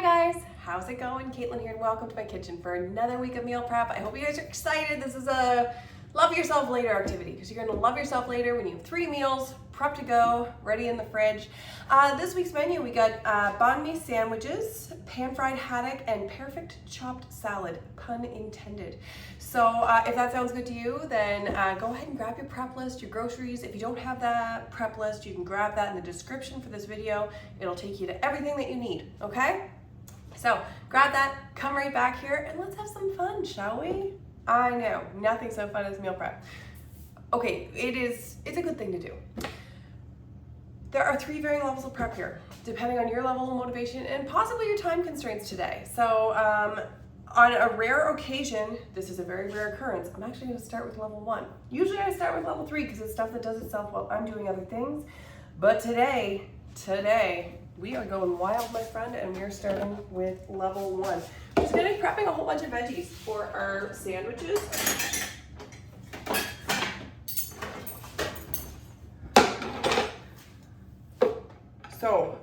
guys, how's it going? Caitlin here and welcome to my kitchen for another week of meal prep. I hope you guys are excited. This is a love yourself later activity because you're gonna love yourself later when you have 3 meals, prep to go, ready in the fridge. This week's menu, we got Bahn Mi Sandwiches, Fried Haddock, and Pearfect chopped salad, pun intended. So if that sounds good to you, then go ahead and grab your prep list, your groceries. If you don't have that prep list, you can grab that in the description for this video. It'll take you to everything that you need, okay? So grab that, come right back here, and let's have some fun, shall we? I know, nothing so fun as meal prep. Okay, it's a good thing to do. There are 3 varying levels of prep here, depending on your level of motivation and possibly your time constraints today. So on a rare occasion, this is a very rare occurrence, I'm actually gonna start with level 1. Usually I start with level 3 because it's stuff that does itself while I'm doing other things. But today, we are going wild, my friend, and we are starting with level 1. We're just gonna be prepping a whole bunch of veggies for our sandwiches. So,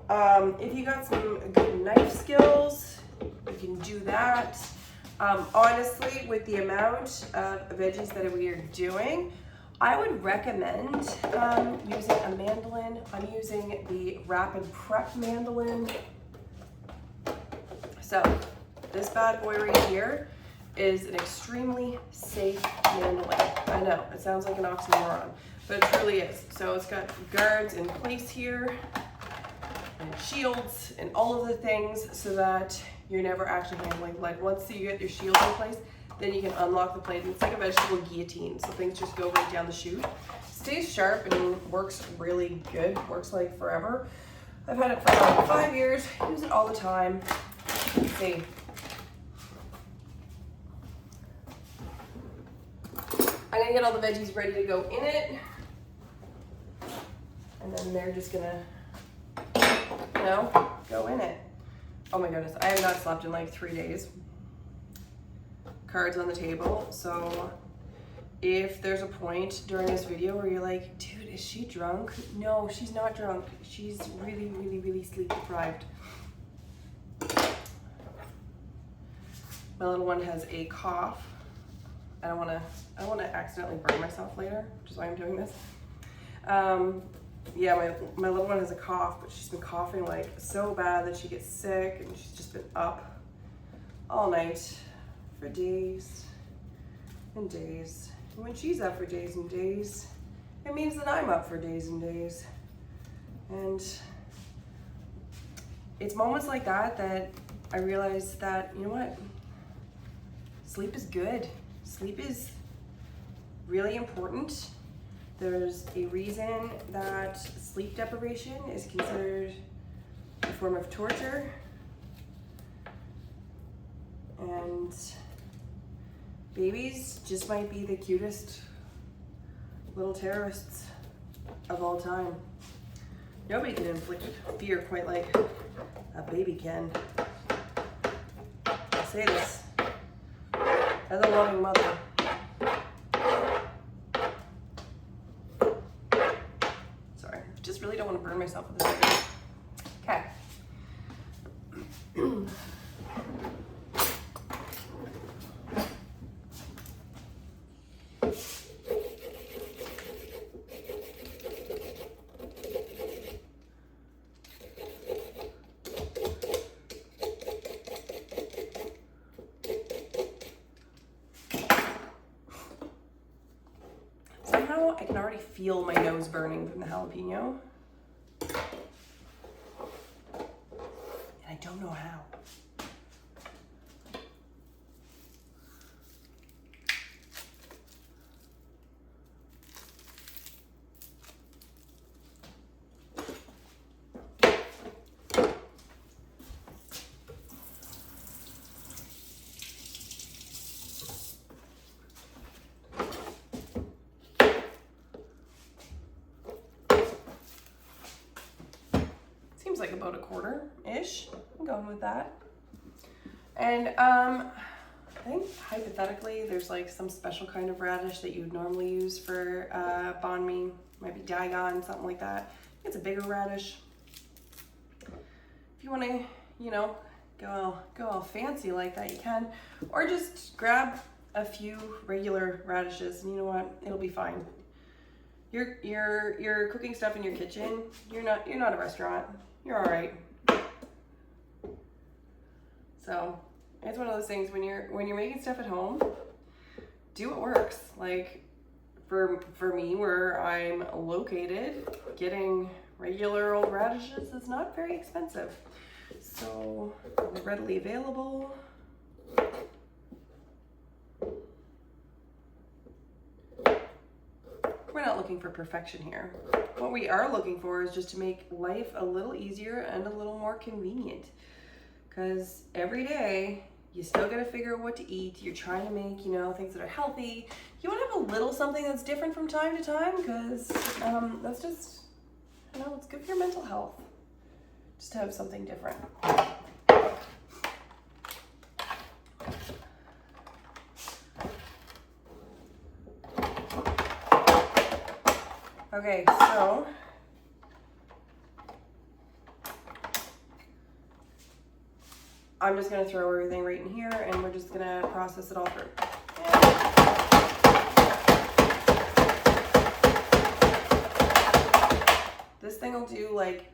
if you got some good knife skills, you can do that. Honestly, with the amount of veggies that we are doing, I would recommend using a mandolin. I'm using the Rapid Prep mandolin. So, this bad boy right here is an extremely safe mandolin. I know, it sounds like an oxymoron, but it truly is. So it's got guards in place here, and shields, and all of the things so that you're never actually handling blood. Once you get your shield in place, then you can unlock the plate. It's like a vegetable guillotine, so things just go right down the chute. Stays sharp and works really good, works like forever. I've had it for about 5 years, use it all the time. Let's see. I'm gonna get all the veggies ready to go in it. And then they're just gonna, go in it. Oh my goodness, I have not slept in like 3 days. Cards on the table. So if there's a point during this video where you're like, dude, is she drunk? No, she's not drunk. She's really, really, really sleep deprived. My little one has a cough. I don't wanna accidentally burn myself later, which is why I'm doing this. Yeah, my little one has a cough, but she's been coughing like so bad that she gets sick, and she's just been up all night for days and days. And when she's up for days and days, it means that I'm up for days and days. And it's moments like that that I realize that, you know what? Sleep is good. Sleep is really important. There's a reason that sleep deprivation is considered a form of torture. And babies just might be the cutest little terrorists of all time. Nobody can inflict fear quite like a baby can. I say this as a loving mother. Sorry, just really don't want to burn myself with this video. Okay. Somehow I can already feel my nose burning from the jalapeno. And I don't know how. Like about a quarter-ish. I'm going with that. And I think hypothetically there's like some special kind of radish that you would normally use for banh mi. Might be Dagon, something like that. It's a bigger radish. If you want to, go all fancy like that, you can. Or just grab a few regular radishes, and you know what? It'll be fine. You're cooking stuff in your kitchen. You're not a restaurant. You're all right. So it's one of those things when you're making stuff at home, do what works. Like for me, where I'm located, getting regular old radishes is not very expensive. So they're readily available. We're not looking for perfection here. What we are looking for is just to make life a little easier and a little more convenient. Because every day, you still gotta figure out what to eat. You're trying to make, you know, things that are healthy. You wanna have a little something that's different from time to time, because that's just, you know, it's good for your mental health. Just to have something different. Okay, so I'm just gonna throw everything right in here, and we're just gonna process it all through. This thing will do like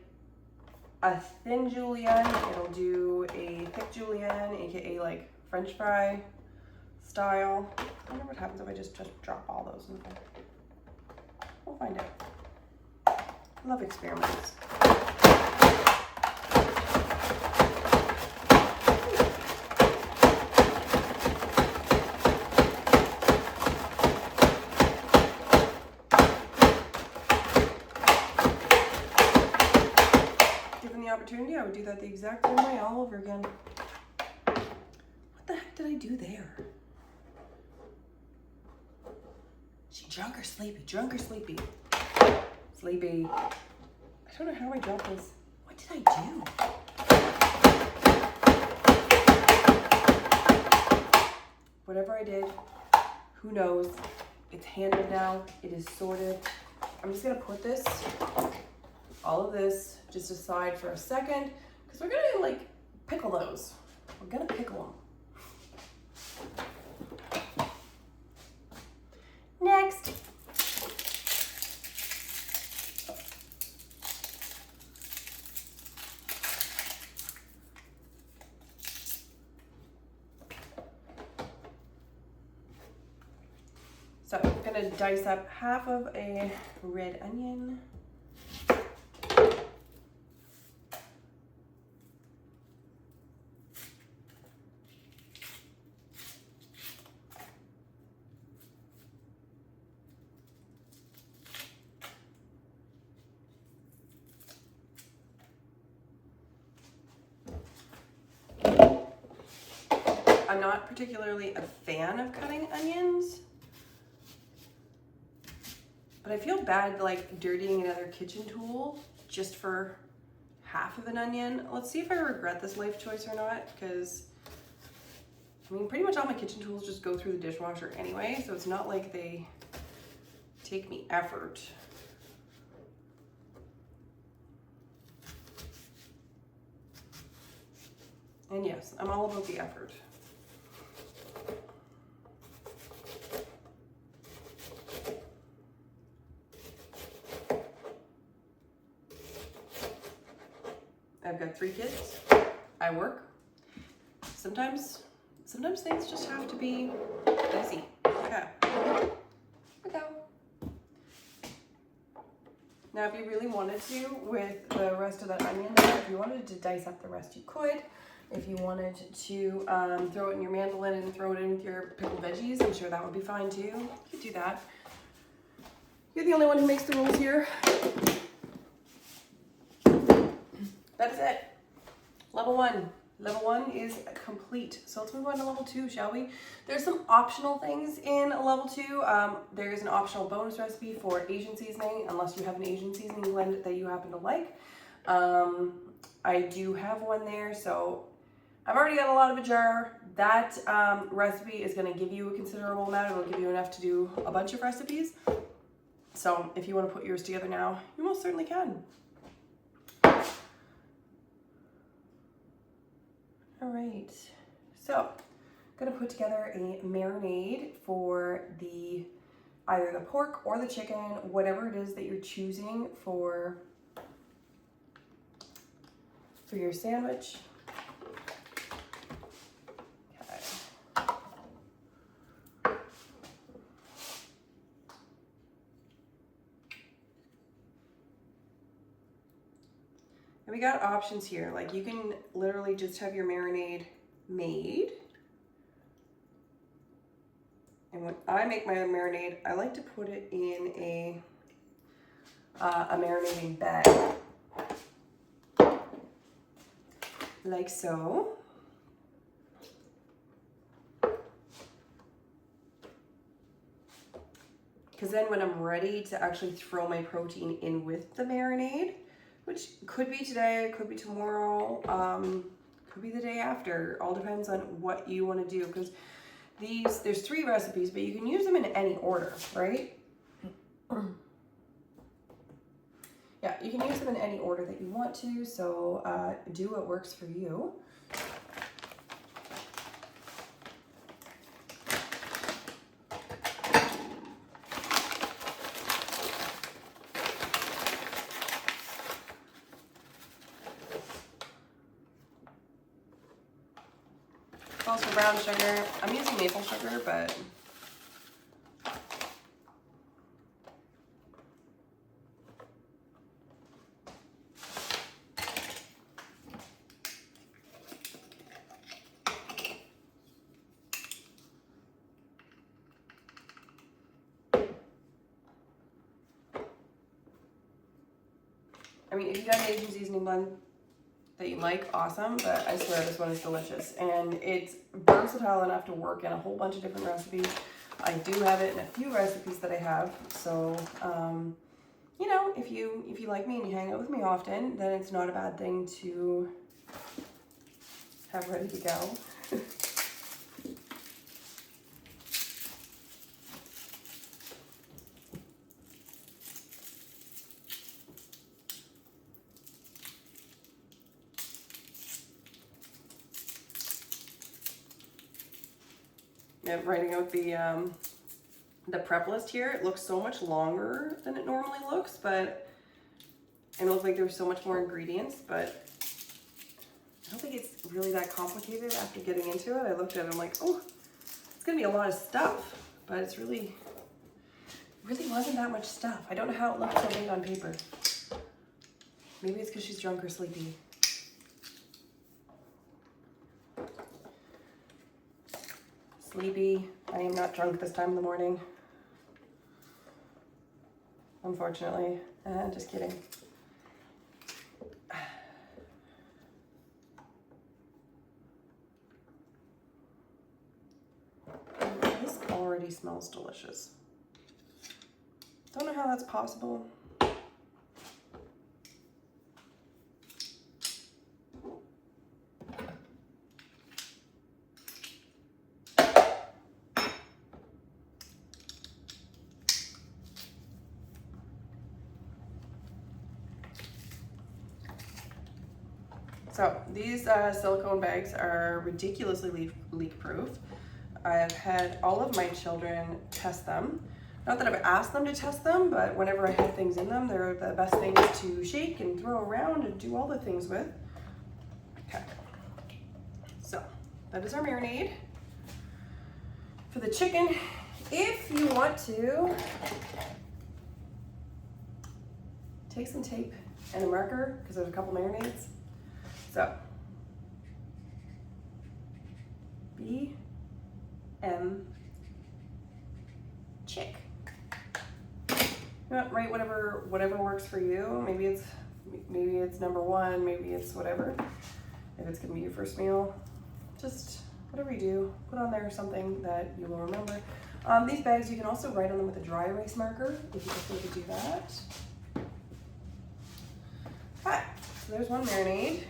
a thin julienne, it'll do a thick julienne, aka like French fry style. I wonder what happens if I just drop all those in there. We'll find out. I love experiments. Given the opportunity, I would do that the exact same way all over again. What the heck did I do there? She drunk or sleepy? Drunk or sleepy? Sleepy. I don't know how I dropped this. What did I do? Whatever I did, who knows? It's handled now. It is sorted. I'm just gonna put this, all of this, just aside for a second, because we're gonna like pickle those. We're gonna pickle them. Next. So I'm gonna dice up half of a red onion. I'm not particularly a fan of cutting onions, but I feel bad like dirtying another kitchen tool just for half of an onion. Let's see if I regret this life choice or not, because I mean, pretty much all my kitchen tools just go through the dishwasher anyway, so it's not like they take me effort. And yes, I'm all about the effort. I've got 3 kids. I work. Sometimes things just have to be easy. Okay. Here we go. Now, if you really wanted to, with the rest of that onion there, if you wanted to dice up the rest, you could. If you wanted to throw it in your mandolin and throw it in with your pickled veggies, I'm sure that would be fine too. You could do that. You're the only one who makes the rules here. That is it. Level 1. Level 1 is complete. So let's move on to level 2, shall we? There's some optional things in level 2. There is an optional bonus recipe for Asian seasoning, unless you have an Asian seasoning blend that you happen to like. I do have one there, so I've already got a lot of a jar. That recipe is going to give you a considerable amount. It'll give you enough to do a bunch of recipes. So if you want to put yours together now, you most certainly can. All right, so I'm gonna put together a marinade for either the pork or the chicken, whatever it is that you're choosing for your sandwich. Okay. And we got options here, like you can literally just have your marinade made. And when I make my own marinade, I like to put it in a marinating bag, like so. Because then when I'm ready to actually throw my protein in with the marinade, which could be today, could be tomorrow, could be the day after, all depends on what you want to do. Because there's 3 recipes, but you can use them in any order, right? Yeah, you can use them in any order that you want to, so do what works for you. Also brown sugar. I'm using maple sugar, but I mean, if you got an Asian seasoning blend that you like, awesome, but I swear this one is delicious. And it's versatile enough to work in a whole bunch of different recipes. I do have it in a few recipes that I have. So, you know, if you like me and you hang out with me often, then it's not a bad thing to have ready to go. Yeah, writing out the prep list here, it looks so much longer than it normally looks, but it looks like there's so much more ingredients, but I don't think it's really that complicated after getting into it. I looked at it, I'm like, oh, it's gonna be a lot of stuff, but it's really wasn't that much stuff. I don't know how it looked so big on paper. Maybe it's because she's drunk or sleepy. Sleepy. I am not drunk this time in the morning. Unfortunately. Just kidding. This already smells delicious. Don't know how that's possible. So these silicone bags are ridiculously leak-proof. I've had all of my children test them. Not that I've asked them to test them, but whenever I have things in them, they're the best things to shake and throw around and do all the things with. Okay, so that is our marinade. For the chicken, if you want to, take some tape and a marker, because there's a couple marinades. So, BM chick. You know, write whatever works for you. Maybe it's number 1. Maybe it's whatever. If it's gonna be your first meal, just whatever you do, put on there something that you will remember. These bags, you can also write on them with a dry erase marker if you prefer to do that. Okay, so there's one marinade.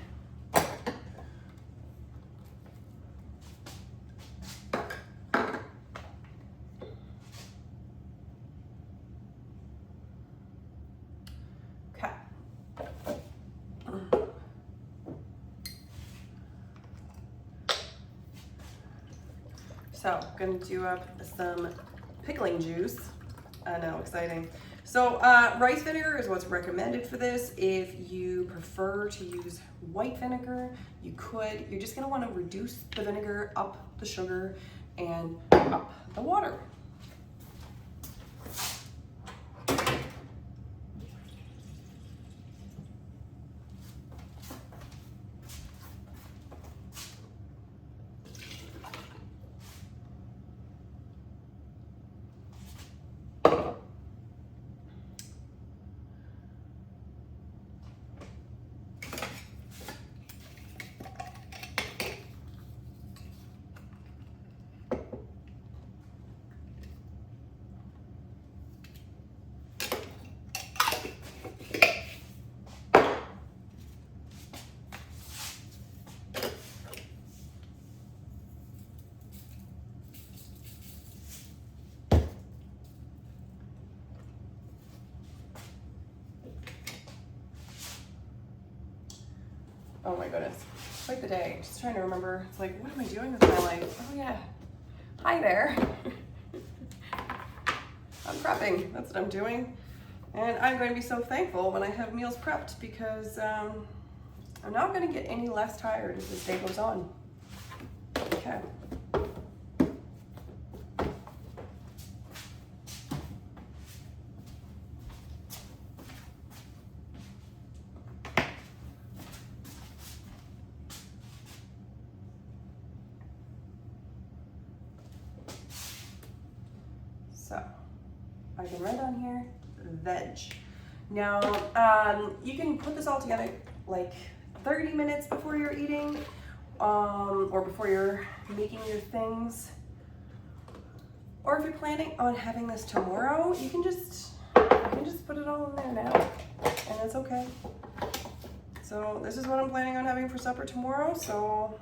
Okay. So I'm gonna do up some pickling juice. I know, exciting. So rice vinegar is what's recommended for this. If you prefer to use white vinegar, you could. You're just gonna wanna reduce the vinegar, up the sugar, and up the water. Oh my goodness, quite the day. Just trying to remember. It's like, what am I doing with my life? Oh yeah, hi there. I'm prepping, that's what I'm doing. And I'm going to be so thankful when I have meals prepped because I'm not going to get any less tired as this day goes on. Okay. So, I can write on here, veg. Now, you can put this all together like 30 minutes before you're eating, or before you're making your things. Or if you're planning on having this tomorrow, you can just put it all in there now, and it's okay. So this is what I'm planning on having for supper tomorrow, so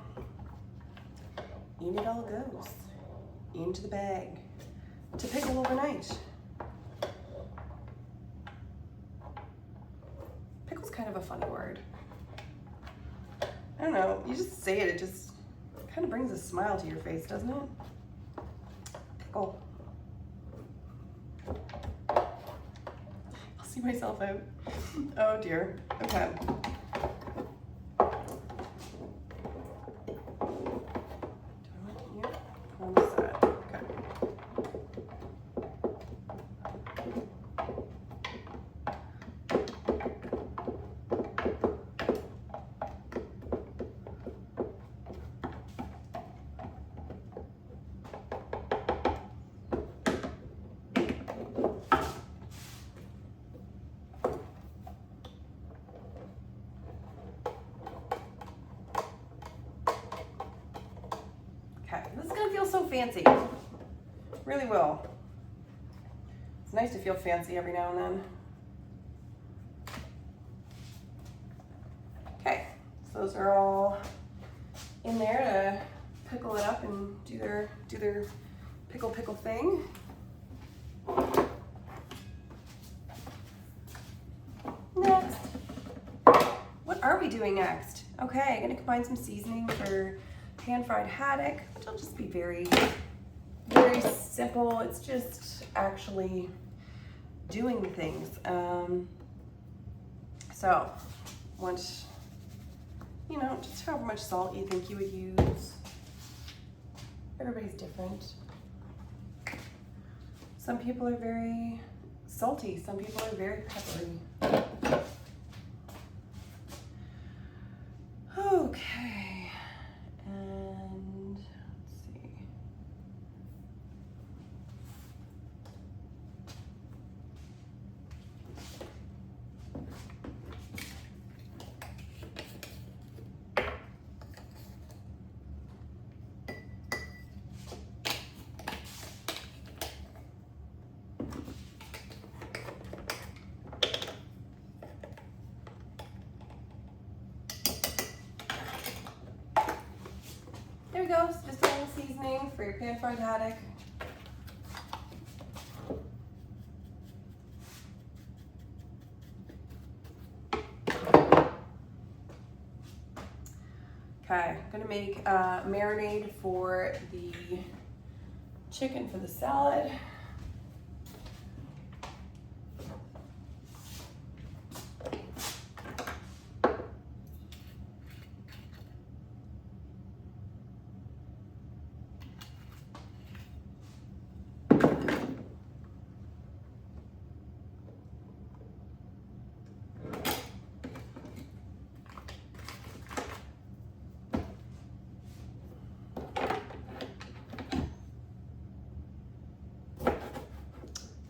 in it all goes, into the bag, to pickle overnight. Pickle's kind of a funny word. I don't know, you just say it, it just kind of brings a smile to your face, doesn't it? Pickle. I'll see myself out. Oh dear, okay. Okay, this is gonna feel so fancy. Really will. It's nice to feel fancy every now and then. Okay, so those are all in there to pickle it up and do their pickle thing. Next, what are we doing next? Okay, I'm gonna combine some seasoning for pan-fried haddock, which will just be very, very simple. It's just actually doing things. So, once, you know, just however much salt you think you would use. Everybody's different. Some people are very salty, some people are very peppery. Okay, and let's see. There we go, just a little seasoning for your pan-fried haddock. Okay, I'm gonna make a marinade for the chicken for the salad.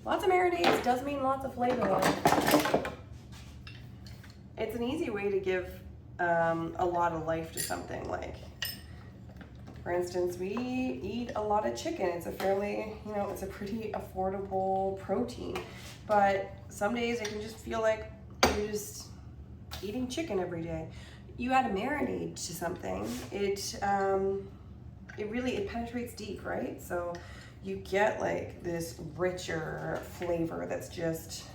Lots of marinades does mean lots of flavor though. It's an easy way to give a lot of life to something. Like, for instance, we eat a lot of chicken. It's a fairly, it's a pretty affordable protein. But some days it can just feel like you're just eating chicken every day. You add a marinade to something, it penetrates deep, right? So you get like this richer flavor that's just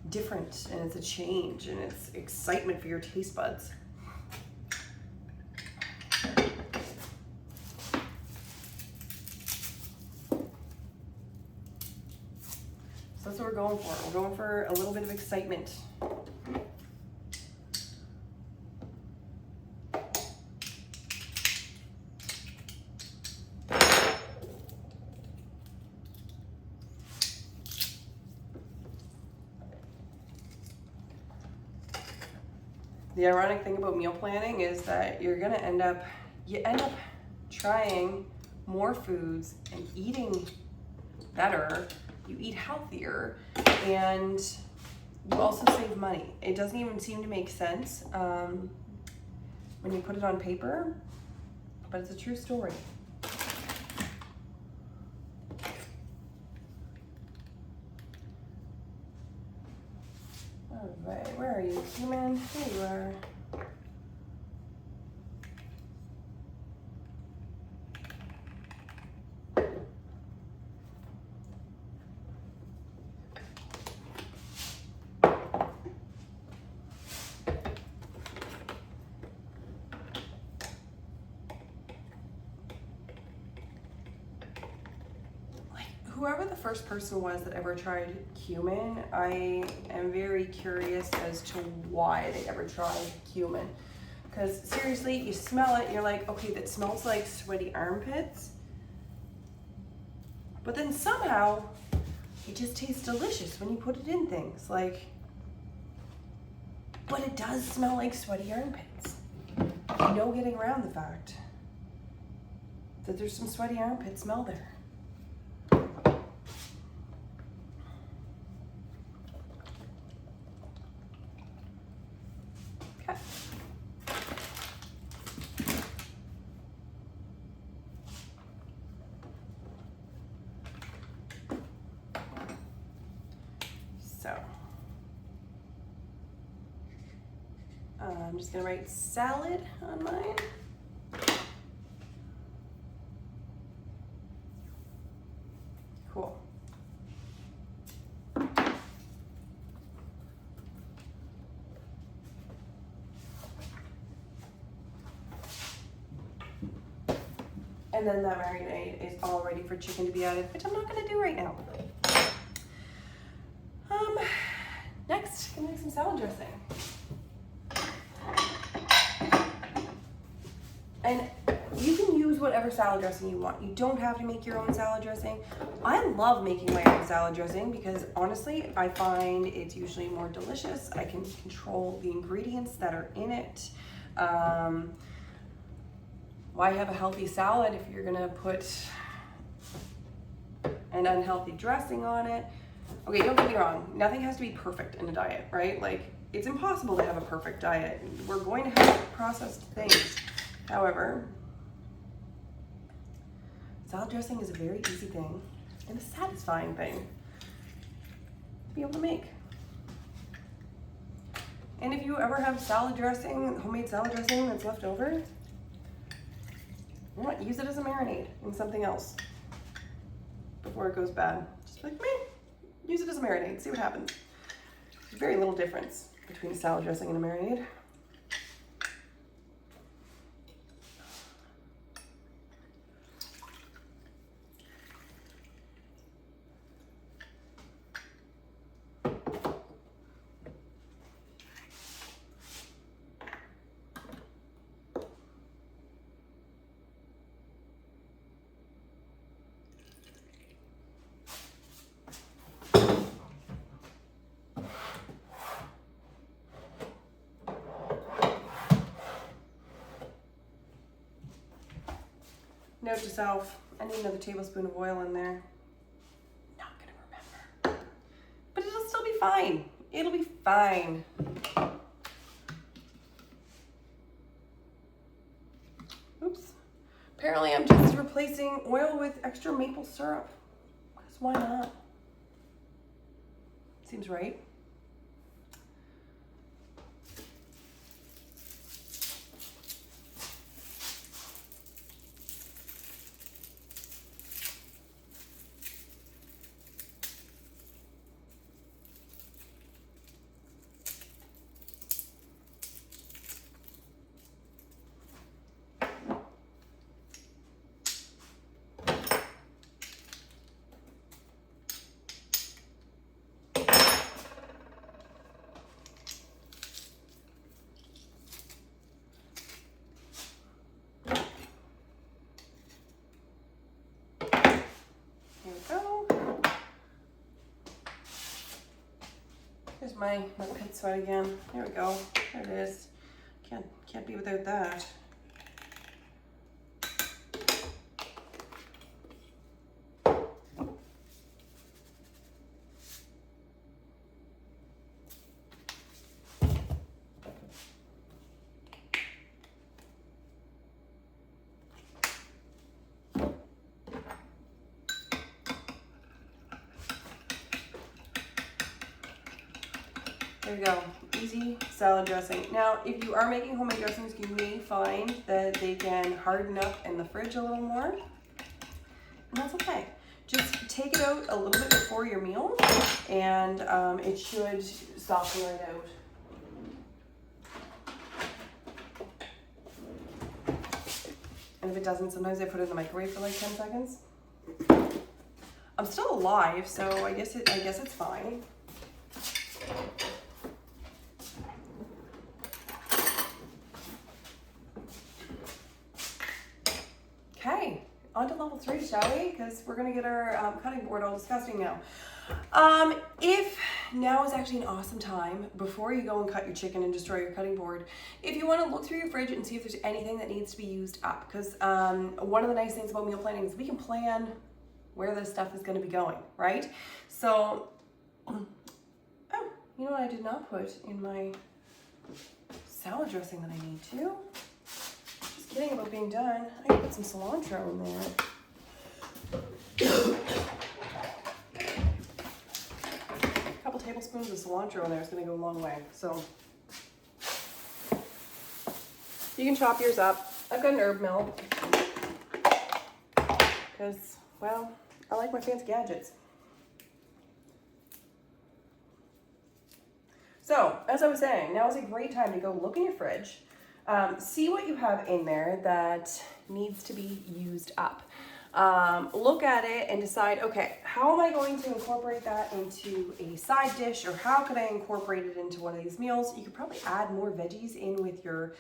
different, and it's a change, and it's excitement for your taste buds. So that's what we're going for. We're going for a little bit of excitement. The ironic thing about meal planning is that you end up trying more foods and eating better, you eat healthier, and you also save money. It doesn't even seem to make sense when you put it on paper, but it's a true story. All right, where are you, human? Here you are. Whoever the first person was that ever tried cumin, I am very curious as to why they ever tried cumin. Because seriously, you smell it, you're like, okay, that smells like sweaty armpits. But then somehow, it just tastes delicious when you put it in things. Like, but it does smell like sweaty armpits. No getting around the fact that there's some sweaty armpit smell there. I'm just gonna write salad on mine. Cool. And then that marinade is all ready for chicken to be added, which I'm not gonna do right now. Next, I'm gonna make some salad dressing. And you can use whatever salad dressing you want. You don't have to make your own salad dressing. I love making my own salad dressing because honestly, I find it's usually more delicious. I can control the ingredients that are in it. Why have a healthy salad if you're gonna put an unhealthy dressing on it? Okay, don't get me wrong. Nothing has to be perfect in a diet, right? Like, it's impossible to have a perfect diet. We're going to have processed things. However, salad dressing is a very easy thing and a satisfying thing to be able to make. And if you ever have salad dressing, homemade salad dressing that's left over, you know what? Use it as a marinade in something else before it goes bad. Just like me, use it as a marinade, see what happens. There's very little difference between a salad dressing and a marinade. Note to self, I need another tablespoon of oil in there. Not gonna remember. But it'll still be fine. It'll be fine. Oops. Apparently I'm just replacing oil with extra maple syrup. Because why not? Seems right. Here's my pit sweat again. There we go. There it is. Can't be without that. There you go, easy salad dressing. Now, if you are making homemade dressings, you may find that they can harden up in the fridge a little more, and that's okay. Just take it out a little bit before your meal, and it should soften right out. And if it doesn't, sometimes I put it in the microwave for like 10 seconds. I'm still alive, so I guess it's fine. Okay, on to level 3, shall we? Because we're gonna get our cutting board all disgusting now. If now is actually an awesome time before you go and cut your chicken and destroy your cutting board, if you want to look through your fridge and see if there's anything that needs to be used up. Because one of the nice things about meal planning is we can plan where this stuff is going to be going, right? So, oh, you know what I did not put in my salad dressing that I need to? Just kidding about being done. I can put some cilantro in there. A couple tablespoons of cilantro in there is going to go a long way. So you can chop yours up. I've got an herb mill because, well, I like my fancy gadgets. So, as I was saying, now is a great time to go look in your fridge, see what you have in there that needs to be used up. Look at it and decide, okay, how am I going to incorporate that into a side dish, or how could I incorporate it into one of these meals? You could probably add more veggies in with your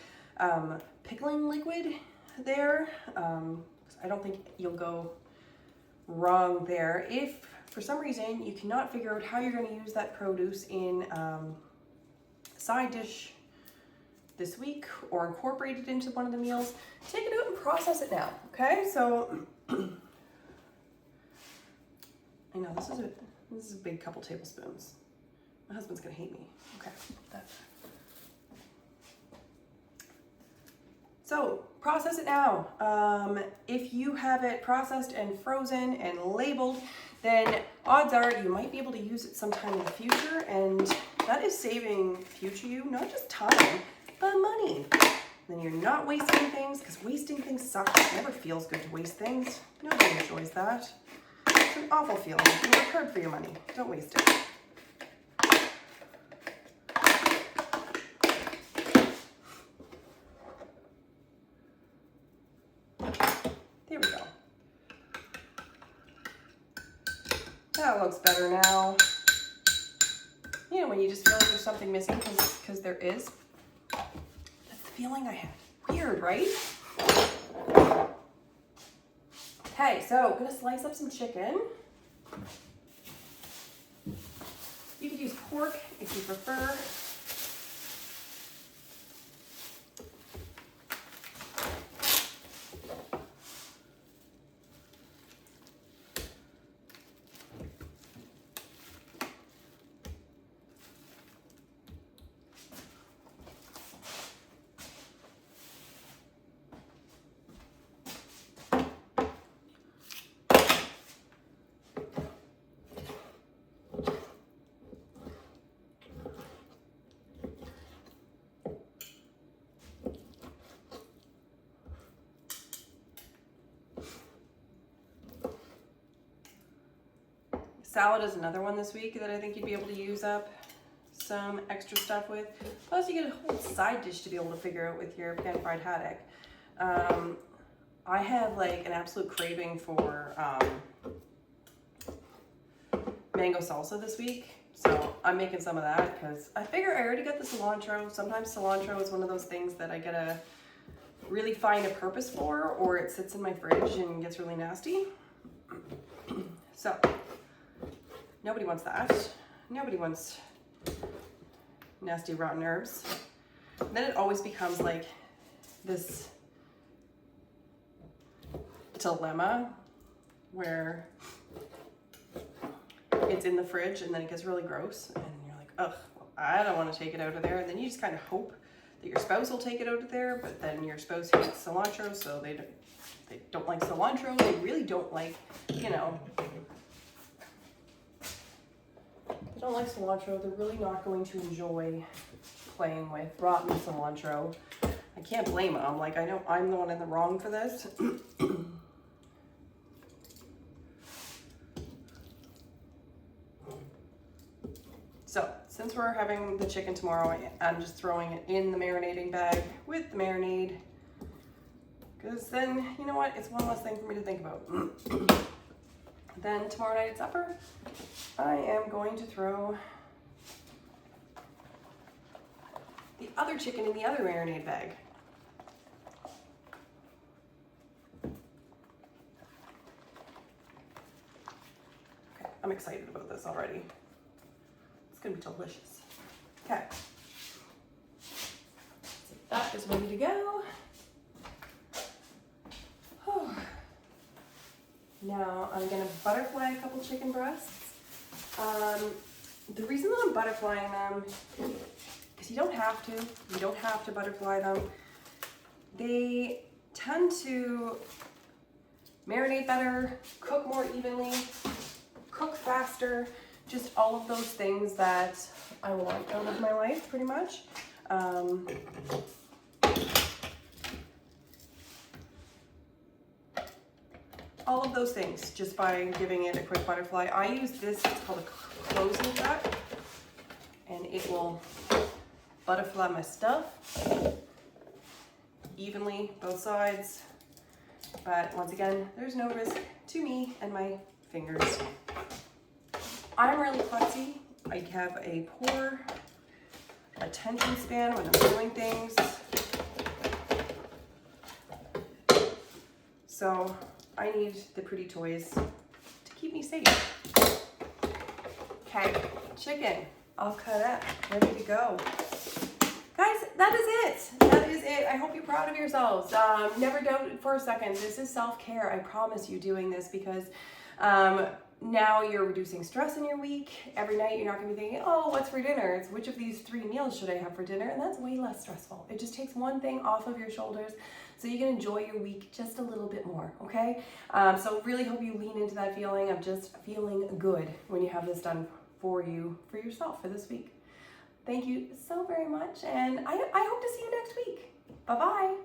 pickling liquid there. I don't think you'll go wrong there. If for some reason you cannot figure out how you're going to use that produce in side dish this week or incorporate it into one of the meals, take it out and process it now. Okay, so I know this is a big couple tablespoons. My husband's gonna hate me. Okay, so process it now. If you have it processed and frozen and labeled, then odds are you might be able to use it sometime in the future, and that is saving future you not just time, but money. Then you're not wasting things, because wasting things sucks. It never feels good to waste things. Nobody enjoys that. It's an awful feeling. You work hard for your money. Don't waste it. There we go. That looks better now. You know, when you just feel like there's something missing because there is. That's the feeling I had. Weird, right? Okay, so I'm gonna slice up some chicken. You could use pork if you prefer. Salad is another one this week that I think you'd be able to use up some extra stuff with. Plus you get a whole side dish to be able to figure out with your pan fried haddock. I have like an absolute craving for mango salsa this week. So I'm making some of that because I figure I already got the cilantro. Sometimes cilantro is one of those things that I gotta really find a purpose for, or it sits in my fridge and gets really nasty. So nobody wants that. Nobody wants nasty rotten herbs. And then it always becomes like this dilemma where it's in the fridge and then it gets really gross and you're like, ugh, well, I don't want to take it out of there. And then you just kind of hope that your spouse will take it out of there, but then your spouse hates cilantro, so they don't like cilantro. They really don't like, you know, they don't like cilantro. They're really not going to enjoy playing with rotten cilantro. I can't blame them. Like, I know I'm the one in the wrong for this. So, since we're having the chicken tomorrow, I'm just throwing it in the marinating bag with the marinade. Because then, you know what, it's one less thing for me to think about. Then tomorrow night at supper, I am going to throw the other chicken in the other marinade bag. Okay, I'm excited about this already. It's gonna be delicious. Okay, so that is ready to go. Whew. Now I'm gonna butterfly a couple chicken breasts. The reason that I'm butterflying them, because you don't have to butterfly them. They tend to marinate better, cook more evenly, cook faster. Just all of those things that I want out of my life, pretty much. All of those things, just by giving it a quick butterfly. I use this, it's called a closing cut, and it will butterfly my stuff evenly, both sides. But once again, there's no risk to me and my fingers. I'm really klutzy. I have a poor attention span when I'm doing things. So I need the pretty toys to keep me safe. Okay, chicken, all cut up, ready to go. Guys, that is it. That is it. I hope you're proud of yourselves. Never doubt it for a second. This is self-care. I promise you, doing this, because now you're reducing stress in your week. Every night you're not going to be thinking, oh, what's for dinner? It's which of these 3 meals should I have for dinner? And that's way less stressful. It just takes one thing off of your shoulders so you can enjoy your week just a little bit more, okay? So really hope you lean into that feeling of just feeling good when you have this done for you, for yourself, for this week. Thank you so very much, and I hope to see you next week. Bye-bye.